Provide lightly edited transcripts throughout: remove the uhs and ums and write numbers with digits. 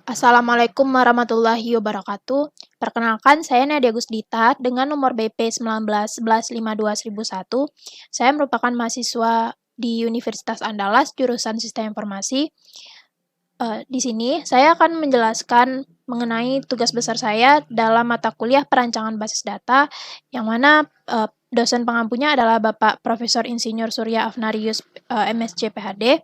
Assalamualaikum warahmatullahi wabarakatuh. Perkenalkan, saya Nadia Gusdita dengan nomor BP 19 11 52 1001. Saya merupakan mahasiswa di Universitas Andalas, jurusan Sistem Informasi. Di sini, saya akan menjelaskan mengenai tugas besar saya dalam mata kuliah perancangan basis data, yang mana dosen pengampunya adalah Bapak Profesor Insinyur Surya Afnarius, MSc PhD.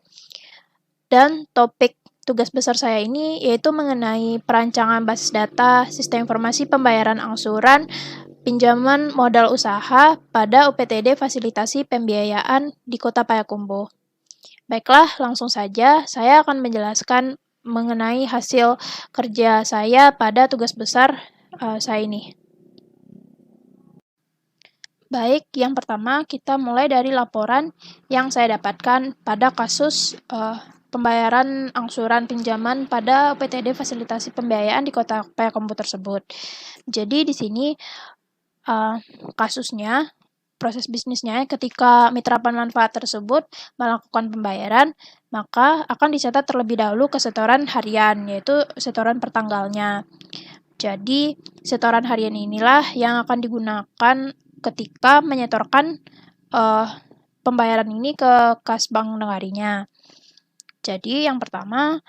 Dan topik tugas besar saya ini yaitu mengenai perancangan basis data, sistem informasi pembayaran angsuran, pinjaman modal usaha pada UPTD Fasilitasi Pembiayaan di Kota Payakumbuh. Baiklah, langsung saja saya akan menjelaskan mengenai hasil kerja saya pada tugas besar saya ini. Baik, yang pertama kita mulai dari laporan yang saya dapatkan pada kasus pembayaran angsuran pinjaman pada UPTD Fasilitasi Pembiayaan di Kota Payakumbuh tersebut. Jadi di sini kasusnya, proses bisnisnya ketika mitra pemanfaat tersebut melakukan pembayaran, maka akan dicatat terlebih dahulu ke setoran harian, yaitu setoran per tanggalnya. Jadi, setoran harian inilah yang akan digunakan ketika menyetorkan pembayaran ini ke kas bank negarinya. Jadi, yang pertama,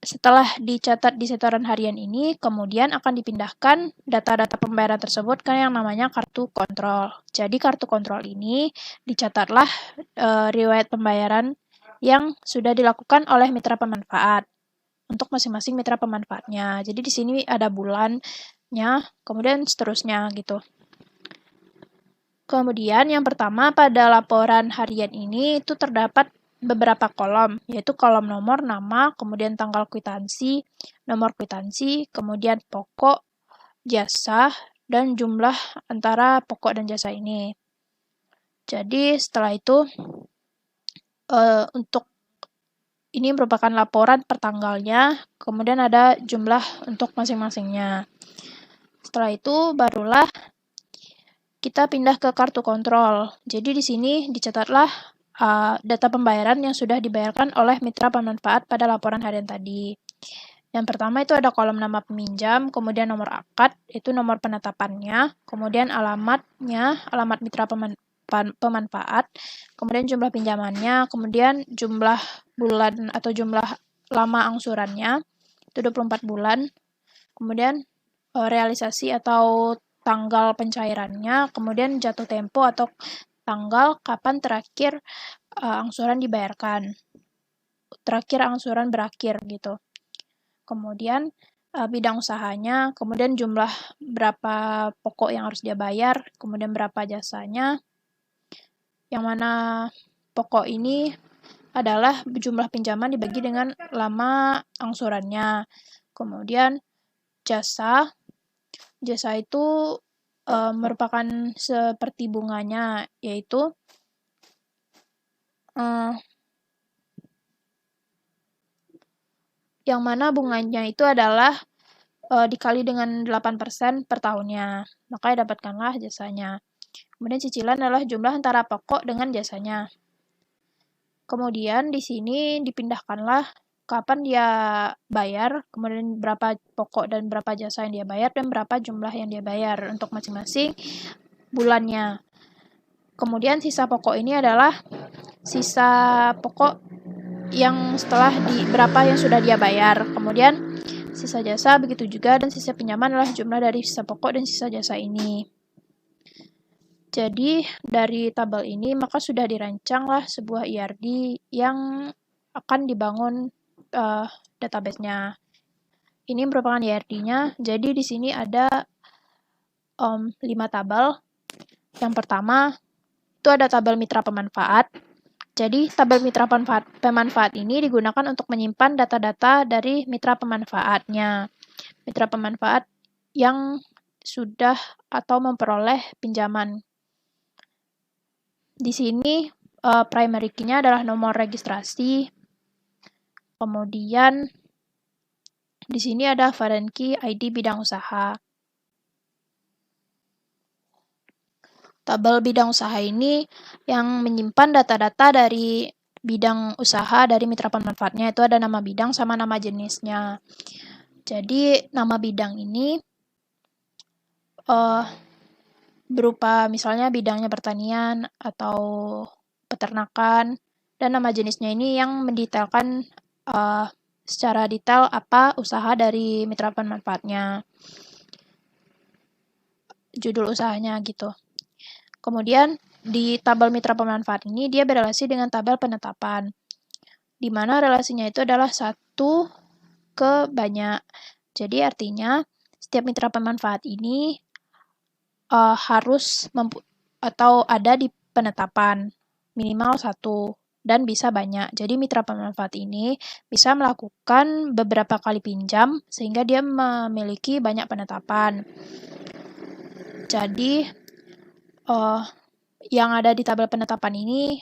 setelah dicatat di setoran harian ini, kemudian akan dipindahkan data-data pembayaran tersebut ke yang namanya kartu kontrol. Jadi, kartu kontrol ini dicatatlah riwayat pembayaran yang sudah dilakukan oleh mitra pemanfaat untuk masing-masing mitra pemanfaatnya. Jadi, di sini ada bulannya, kemudian seterusnya gitu. Kemudian yang pertama pada laporan harian ini itu terdapat beberapa kolom, yaitu kolom nomor, nama, kemudian tanggal kwitansi, nomor kwitansi, kemudian pokok, jasa, dan jumlah antara pokok dan jasa ini. Jadi setelah itu untuk ini merupakan laporan per tanggalnya, kemudian ada jumlah untuk masing-masingnya. Setelah itu barulah kita pindah ke kartu kontrol. Jadi di sini dicatatlah data pembayaran yang sudah dibayarkan oleh mitra pemanfaat pada laporan harian tadi. Yang pertama itu ada kolom nama peminjam, kemudian nomor akad, itu nomor penetapannya, kemudian alamatnya, alamat mitra pemanfaat, kemudian jumlah pinjamannya, kemudian jumlah bulan atau jumlah lama angsurannya, itu 24 bulan, kemudian realisasi atau tanggal pencairannya, kemudian jatuh tempo atau tanggal kapan terakhir angsuran dibayarkan, terakhir angsuran berakhir gitu. Kemudian bidang usahanya, kemudian jumlah berapa pokok yang harus dia bayar, kemudian berapa jasanya, yang mana pokok ini adalah jumlah pinjaman dibagi dengan lama angsurannya. Kemudian jasa itu merupakan seperti bunganya, yaitu yang mana bunganya itu adalah dikali dengan 8% per tahunnya, maka dapatkanlah jasanya. Kemudian cicilan adalah jumlah antara pokok dengan jasanya. Kemudian di sini dipindahkanlah kapan dia bayar, kemudian berapa pokok dan berapa jasa yang dia bayar, dan berapa jumlah yang dia bayar untuk masing-masing bulannya. Kemudian sisa pokok ini adalah sisa pokok yang setelah berapa yang sudah dia bayar. Kemudian sisa jasa begitu juga, dan sisa pinjaman adalah jumlah dari sisa pokok dan sisa jasa ini. Jadi dari tabel ini maka sudah dirancanglah sebuah IRD yang akan dibangun database-nya. Ini merupakan IRD-nya. Jadi di sini ada 5 tabel. Yang pertama itu ada tabel mitra pemanfaat. Jadi tabel mitra pemanfaat ini digunakan untuk menyimpan data-data dari mitra pemanfaatnya. Mitra pemanfaat yang sudah atau memperoleh pinjaman. Di sini primary key-nya adalah nomor registrasi. Kemudian di sini ada foreign key ID bidang usaha. Tabel bidang usaha ini yang menyimpan data-data dari bidang usaha dari mitra pemanfaatnya, itu ada nama bidang sama nama jenisnya. Jadi nama bidang ini berupa misalnya bidangnya pertanian atau peternakan, dan nama jenisnya ini yang mendetailkan secara detail apa usaha dari mitra pemanfaatnya, judul usahanya gitu. Kemudian di tabel mitra pemanfaat ini dia berelasi dengan tabel penetapan, di mana relasinya itu adalah 1 ke banyak. Jadi artinya setiap mitra pemanfaat ini harus atau ada di penetapan minimal 1 dan bisa banyak. Jadi mitra pemanfaat ini bisa melakukan beberapa kali pinjam sehingga dia memiliki banyak penetapan. Jadi yang ada di tabel penetapan ini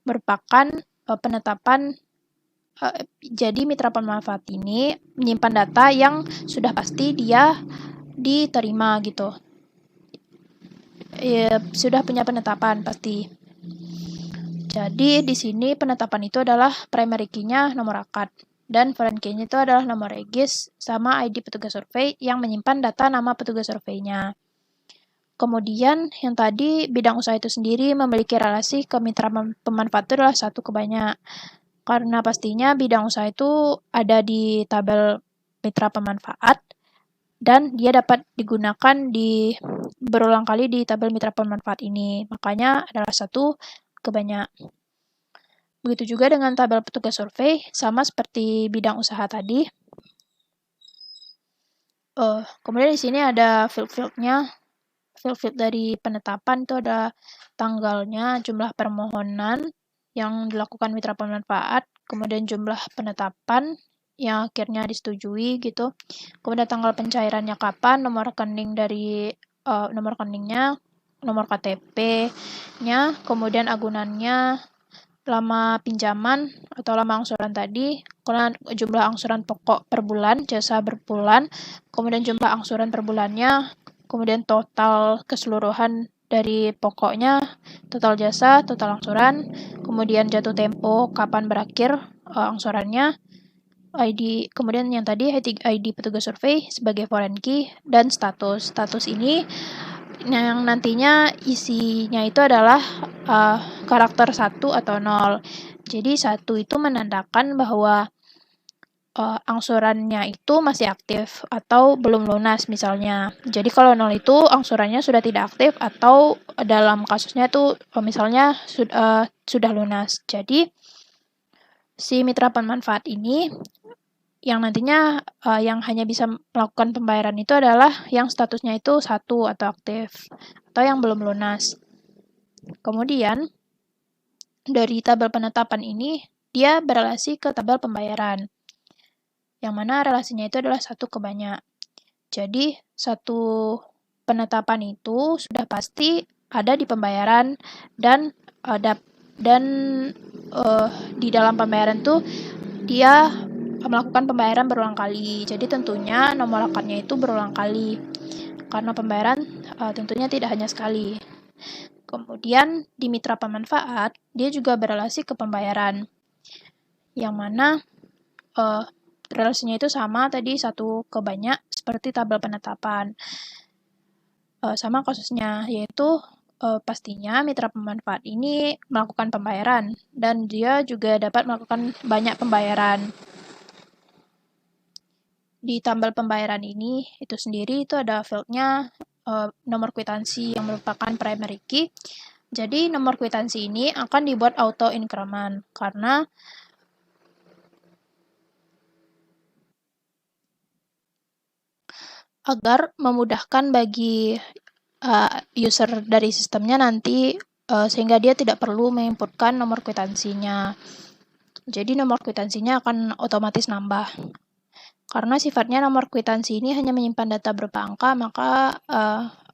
merupakan penetapan. Jadi mitra pemanfaat ini menyimpan data yang sudah pasti dia diterima gitu. Sudah punya penetapan pasti. Jadi di sini penetapan itu adalah primary key-nya nomor akad dan foreign key-nya itu adalah nomor regis sama ID petugas survei yang menyimpan data nama petugas surveinya. Kemudian yang tadi bidang usaha itu sendiri memiliki relasi ke mitra pemanfaat itu adalah 1 ke banyak. Karena pastinya bidang usaha itu ada di tabel mitra pemanfaat dan dia dapat digunakan berulang kali di tabel mitra pemanfaat ini. Makanya adalah 1 ke banyak. Begitu juga dengan tabel petugas survei, sama seperti bidang usaha tadi. Kemudian di sini ada field-fieldnya. Field-field dari penetapan itu ada tanggalnya, jumlah permohonan yang dilakukan mitra pemanfaat, kemudian jumlah penetapan yang akhirnya disetujui gitu. Kemudian tanggal pencairannya kapan, nomor rekening dari nomor rekeningnya, nomor KTP-nya, kemudian agunannya, lama pinjaman atau lama angsuran tadi, kemudian jumlah angsuran pokok per bulan, jasa berbulan, kemudian jumlah angsuran per bulannya, kemudian total keseluruhan dari pokoknya, total jasa, total angsuran, kemudian jatuh tempo, kapan berakhir angsurannya, ID, kemudian yang tadi ID petugas survei sebagai foreign key, dan status. Status ini yang nantinya isinya itu adalah karakter 1 atau 0. Jadi 1 itu menandakan bahwa angsurannya itu masih aktif atau belum lunas misalnya. Jadi kalau 0 itu angsurannya sudah tidak aktif atau dalam kasusnya itu misalnya sudah lunas. Jadi si mitra pemanfaat ini yang nantinya yang hanya bisa melakukan pembayaran itu adalah yang statusnya itu 1 atau aktif atau yang belum lunas. Kemudian dari tabel penetapan ini dia berelasi ke tabel pembayaran, yang mana relasinya itu adalah 1 ke banyak. Jadi 1 penetapan itu sudah pasti ada di pembayaran dan di dalam pembayaran tuh dia melakukan pembayaran berulang kali. Jadi tentunya nomor akadnya itu berulang kali karena pembayaran tentunya tidak hanya sekali. Kemudian di mitra pemanfaat dia juga berelasi ke pembayaran, yang mana relasinya itu sama tadi 1 ke banyak seperti tabel penetapan. Sama kasusnya, yaitu pastinya mitra pemanfaat ini melakukan pembayaran dan dia juga dapat melakukan banyak pembayaran. Di tabel pembayaran ini itu sendiri itu ada field-nya nomor kwitansi yang merupakan primary key. Jadi nomor kwitansi ini akan dibuat auto increment karena agar memudahkan bagi user dari sistemnya nanti sehingga dia tidak perlu menginputkan nomor kwitansinya. Jadi nomor kwitansinya akan otomatis nambah. Karena sifatnya nomor kwitansi ini hanya menyimpan data berupa angka, maka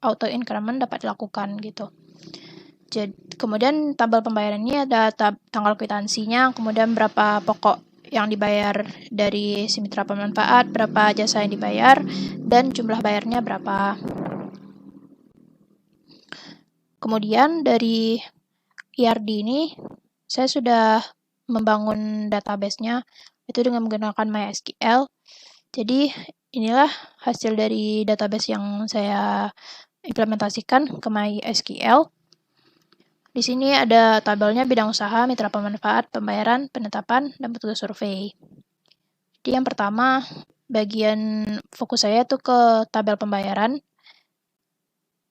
auto increment dapat dilakukan gitu. Jadi, kemudian tabel pembayaran ini ada tanggal kwitansinya, kemudian berapa pokok yang dibayar dari si mitra pemanfaat, berapa jasa yang dibayar, dan jumlah bayarnya berapa. Kemudian dari ERD ini, saya sudah membangun database-nya itu dengan menggunakan MySQL. Jadi inilah hasil dari database yang saya implementasikan ke MySQL. Di sini ada tabelnya bidang usaha, mitra pemanfaat, pembayaran, penetapan, dan petugas survei. Jadi yang pertama, bagian fokus saya tuh ke tabel pembayaran.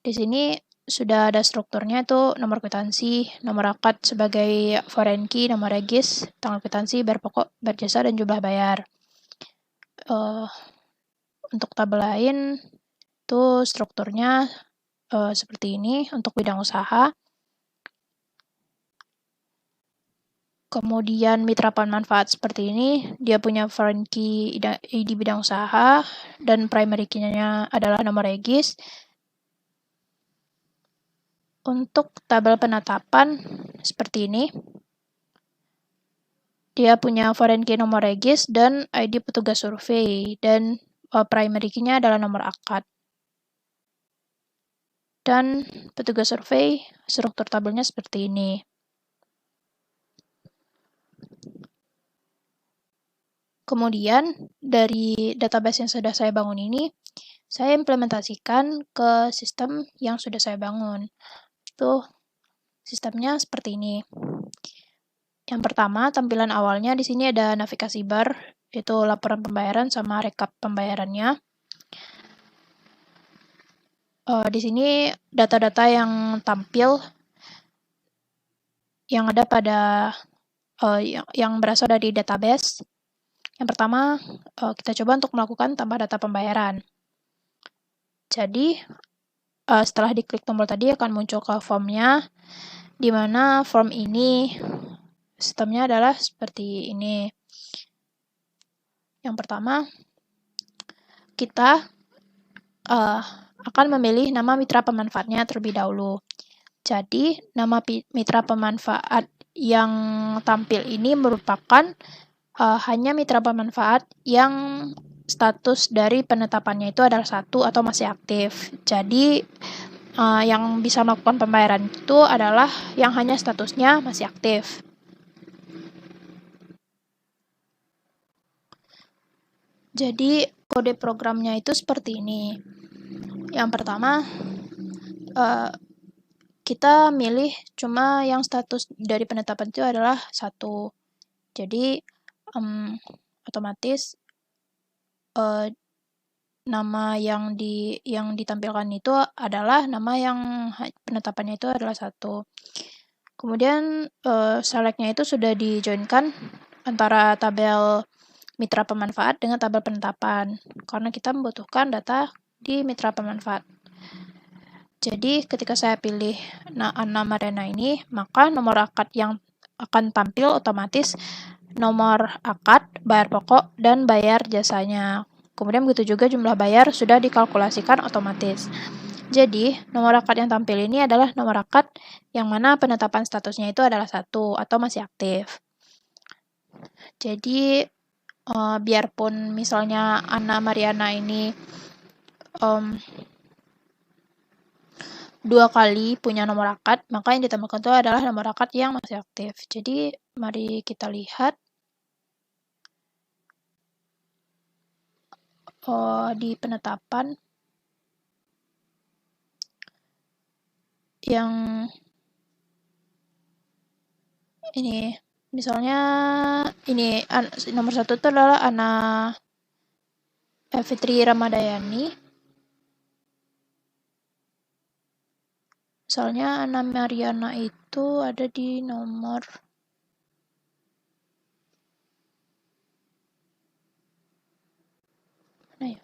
Di sini sudah ada strukturnya itu nomor kwitansi, nomor akad sebagai foreign key, nomor regis, tanggal kwitansi, bayar pokok, bayar jasa, dan jumlah bayar. Untuk tabel lain itu strukturnya seperti ini untuk bidang usaha. Kemudian mitra pemanfaat seperti ini, dia punya foreign key ID bidang usaha, dan primary key-nya adalah nomor regis. Untuk tabel penetapan seperti ini, dia punya foreign key nomor regis dan ID petugas survei, dan primary key-nya adalah nomor akad. Dan petugas survei, struktur tabelnya seperti ini. Kemudian, dari database yang sudah saya bangun ini, saya implementasikan ke sistem yang sudah saya bangun. Itu sistemnya seperti ini. Yang pertama, tampilan awalnya di sini ada navigasi bar, yaitu laporan pembayaran sama rekap pembayarannya. Di sini data-data yang tampil yang ada pada yang berasal dari database. Yang pertama, kita coba untuk melakukan tambah data pembayaran. Jadi, setelah diklik tombol tadi akan muncul ke formnya, di mana form ini sistemnya adalah seperti ini. Yang pertama, kita akan memilih nama mitra pemanfaatnya terlebih dahulu. Jadi, nama mitra pemanfaat yang tampil ini merupakan hanya mitra pemanfaat yang status dari penetapannya itu adalah 1 atau masih aktif. Jadi, yang bisa melakukan pembayaran itu adalah yang hanya statusnya masih aktif. Jadi, kode programnya itu seperti ini. Yang pertama, kita milih cuma yang status dari penetapan itu adalah 1. Jadi, otomatis nama yang ditampilkan itu adalah nama yang penetapannya itu adalah 1. Kemudian select-nya itu sudah di-join-kan antara tabel mitra pemanfaat dengan tabel penetapan, karena kita membutuhkan data di mitra pemanfaat. Jadi ketika saya pilih nama Rena ini, maka nomor akad yang akan tampil otomatis nomor akad, bayar pokok, dan bayar jasanya. Kemudian begitu juga jumlah bayar sudah dikalkulasikan otomatis. Jadi, nomor akad yang tampil ini adalah nomor akad yang mana penetapan statusnya itu adalah 1 atau masih aktif. Jadi, biarpun misalnya Anna Mariana ini 2 kali punya nomor akad, maka yang ditampilkan itu adalah nomor akad yang masih aktif. Jadi, mari kita lihat di penetapan yang ini, misalnya ini nomor 1 itu adalah Ana Fitri Ramadayani. Misalnya Ana Mariana itu ada di nomor mana ya?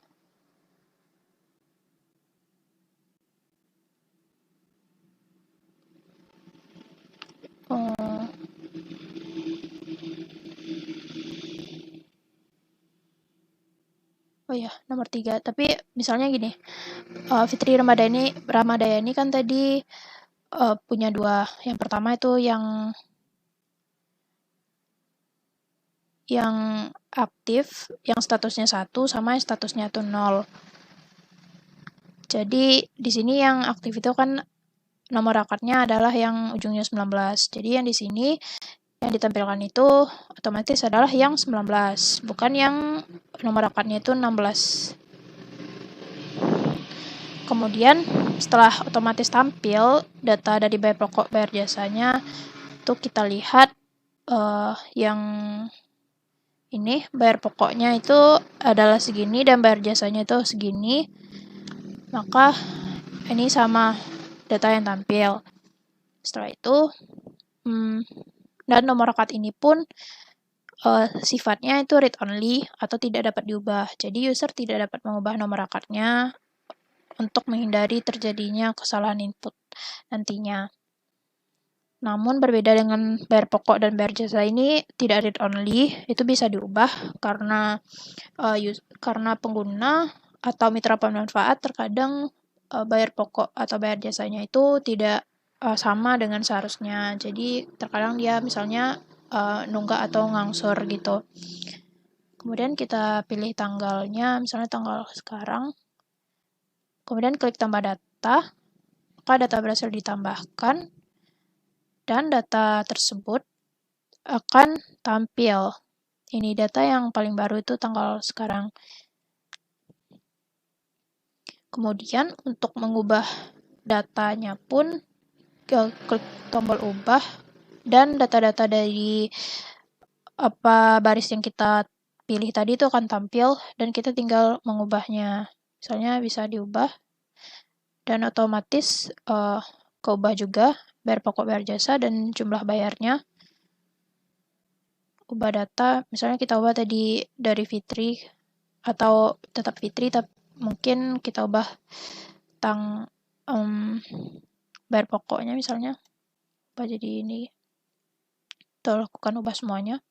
Oh ya, nomor 3. Tapi misalnya gini, Fitri Ramadayani kan tadi punya 2. Yang pertama itu yang aktif, yang statusnya 1 sama yang statusnya itu 0. Jadi di sini yang aktif itu kan nomor akadnya adalah yang ujungnya 19. Jadi yang di sini yang ditampilkan itu otomatis adalah yang 19, bukan yang nomor akadnya itu 16. Kemudian setelah otomatis tampil data dari bayar pokok, bayar jasanya, itu kita lihat yang ini bayar pokoknya itu adalah segini dan bayar jasanya itu segini, maka ini sama data yang tampil. Setelah itu dan nomor rekat ini pun sifatnya itu read only atau tidak dapat diubah. Jadi user tidak dapat mengubah nomor rekatnya untuk menghindari terjadinya kesalahan input nantinya. Namun berbeda dengan bayar pokok dan bayar jasa ini tidak read only, itu bisa diubah karena pengguna atau mitra pemanfaat terkadang bayar pokok atau bayar jasanya itu tidak sama dengan seharusnya. Jadi terkadang dia misalnya nunggak atau ngangsur gitu. Kemudian kita pilih tanggalnya, misalnya tanggal sekarang. Kemudian klik tambah data, maka data berhasil ditambahkan, dan data tersebut akan tampil. Ini data yang paling baru itu tanggal sekarang. Kemudian untuk mengubah datanya pun klik tombol ubah dan data-data dari baris yang kita pilih tadi itu akan tampil dan kita tinggal mengubahnya. Misalnya bisa diubah dan otomatis keubah juga bayar pokok, bayar jasa, dan jumlah bayarnya. Ubah data, misalnya kita ubah tadi dari Fitri atau tetap Fitri, tapi mungkin kita ubah tentang bayar pokoknya misalnya, ubah jadi ini. Kita lakukan ubah semuanya.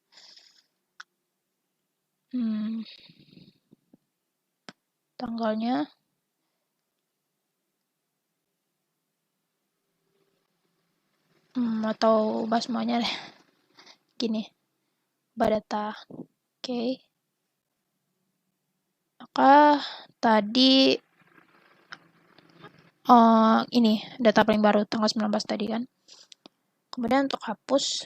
Tanggalnya. Atau ubah semuanya deh. Gini. Ubah data. Oke. Maka tadi ini data paling baru tanggal 19 tadi kan. Kemudian untuk hapus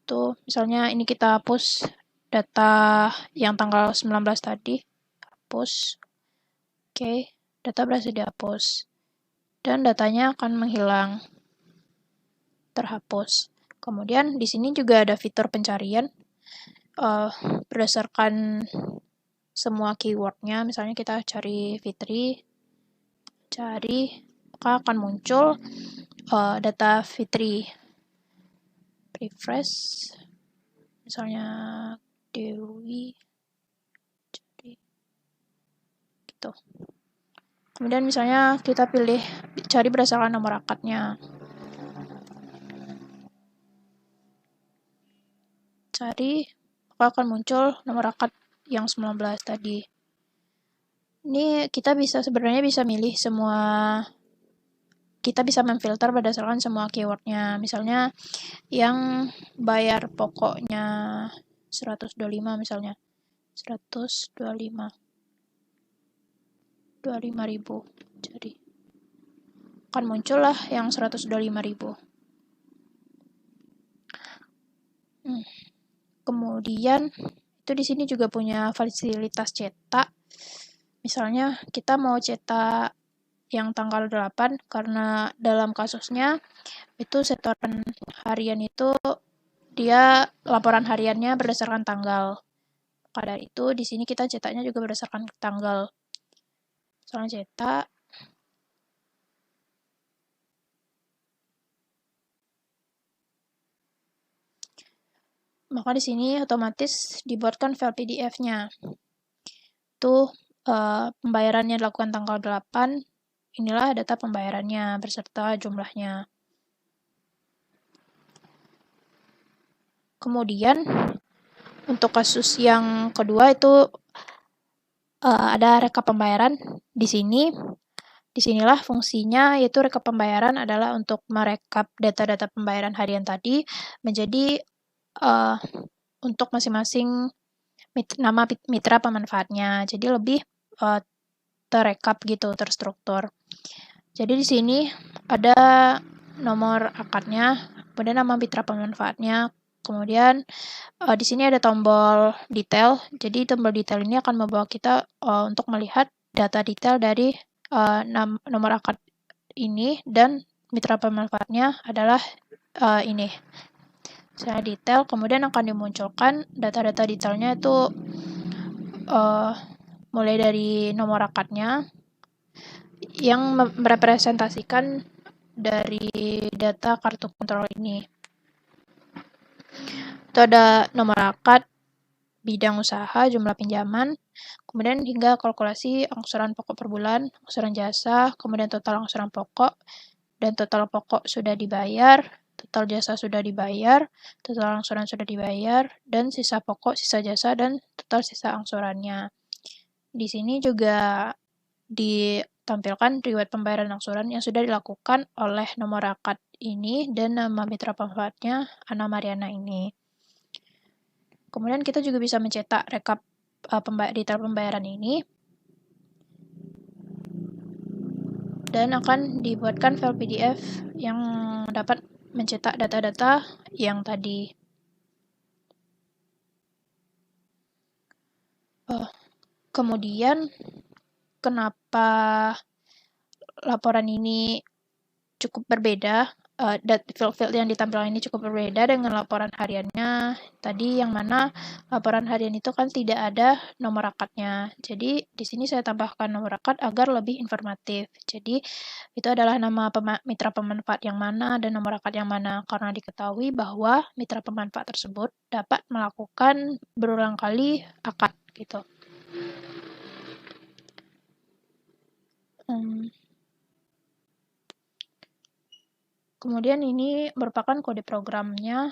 tuh misalnya ini kita hapus data yang tanggal 19 tadi. Hapus. Oke, data berhasil dihapus. Dan datanya akan menghilang. Terhapus. Kemudian di sini juga ada fitur pencarian berdasarkan semua keywordnya. Misalnya kita cari Fitri, maka akan muncul data Fitri. Refresh, misalnya Dewi, jadi gitu. Kemudian misalnya kita pilih cari berdasarkan nomor akadnya. Cari, maka akan muncul nomor akad yang 19 tadi. Ini kita sebenarnya bisa milih semua, kita bisa memfilter berdasarkan semua keywordnya. Misalnya yang bayar pokoknya 125 misalnya. 125. 25.000. Jadi akan muncul lah yang 125.000. Kemudian itu di sini juga punya fasilitas cetak. Misalnya kita mau cetak yang tanggal 8 karena dalam kasusnya itu setoran harian itu dia laporan hariannya berdasarkan tanggal. Pada itu di sini kita cetaknya juga berdasarkan tanggal. Misalnya cetak maka di sini otomatis dibuatkan file PDF-nya. Itu pembayarannya dilakukan tanggal 8. Inilah data pembayarannya beserta jumlahnya. Kemudian untuk kasus yang kedua itu ada rekap pembayaran di sini. Disinilah fungsinya, yaitu rekap pembayaran adalah untuk merekap data-data pembayaran harian tadi menjadi untuk masing-masing nama mitra pemanfaatnya. Jadi lebih terekap gitu, terstruktur. Jadi di sini ada nomor akadnya, kemudian nama mitra pemanfaatnya, kemudian di sini ada tombol detail. Jadi tombol detail ini akan membawa kita untuk melihat data detail dari nomor akad ini dan mitra pemanfaatnya adalah ini. Secara detail, kemudian akan dimunculkan data-data detailnya itu mulai dari nomor akadnya yang merepresentasikan dari data kartu kontrol ini. Itu ada nomor akad, bidang usaha, jumlah pinjaman, kemudian hingga kalkulasi angsuran pokok per bulan, angsuran jasa, kemudian total angsuran pokok, dan total pokok sudah dibayar, total jasa sudah dibayar, total angsuran sudah dibayar, dan sisa pokok, sisa jasa, dan total sisa angsurannya. Di sini juga ditampilkan riwayat pembayaran angsuran yang sudah dilakukan oleh nomor akad ini dan nama mitra pemanfaatnya Ana Mariana ini. Kemudian kita juga bisa mencetak rekap detail pembayaran ini dan akan dibuatkan file PDF yang dapat mencetak data-data yang tadi. Kemudian kenapa laporan ini cukup berbeda, field-field yang ditampilkan ini cukup berbeda dengan laporan hariannya tadi, yang mana laporan harian itu kan tidak ada nomor akadnya. Jadi di sini saya tambahkan nomor akad agar lebih informatif. Jadi itu adalah nama mitra pemanfaat yang mana dan nomor akad yang mana, karena diketahui bahwa mitra pemanfaat tersebut dapat melakukan berulang kali akad gitu. Kemudian ini merupakan kode programnya.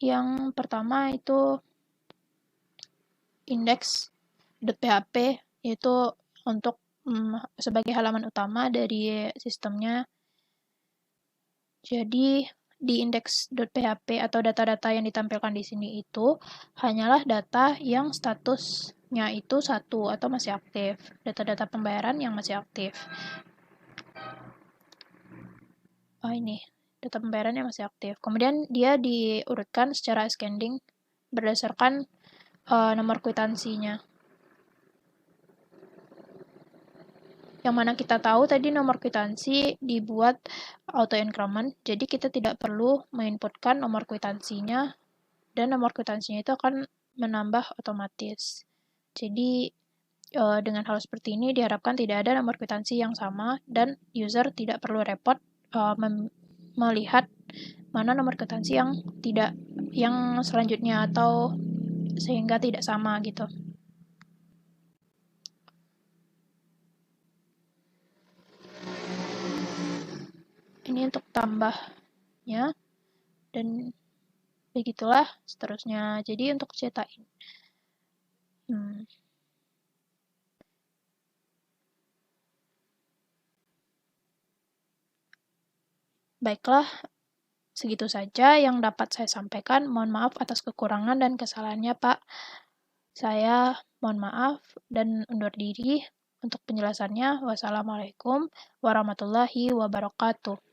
Yang pertama itu index.php, yaitu untuk sebagai halaman utama dari sistemnya. Jadi di index.php atau data-data yang ditampilkan di sini itu hanyalah data yang statusnya itu 1 atau masih aktif, data-data pembayaran yang masih aktif. Ini data pembayarannya masih aktif. Kemudian dia diurutkan secara ascending berdasarkan nomor kwitansinya. Yang mana kita tahu tadi nomor kwitansi dibuat auto increment, jadi kita tidak perlu menginputkan nomor kwitansinya dan nomor kwitansinya itu akan menambah otomatis. Jadi dengan hal seperti ini diharapkan tidak ada nomor kwitansi yang sama dan user tidak perlu repot melihat mana nomor kwitansi yang selanjutnya atau sehingga tidak sama gitu. Ini untuk tambahnya dan begitulah seterusnya. Jadi untuk cetak baiklah, segitu saja yang dapat saya sampaikan. Mohon maaf atas kekurangan dan kesalahannya, Pak. Saya mohon maaf dan undur diri. Untuk penjelasannya, wassalamualaikum warahmatullahi wabarakatuh.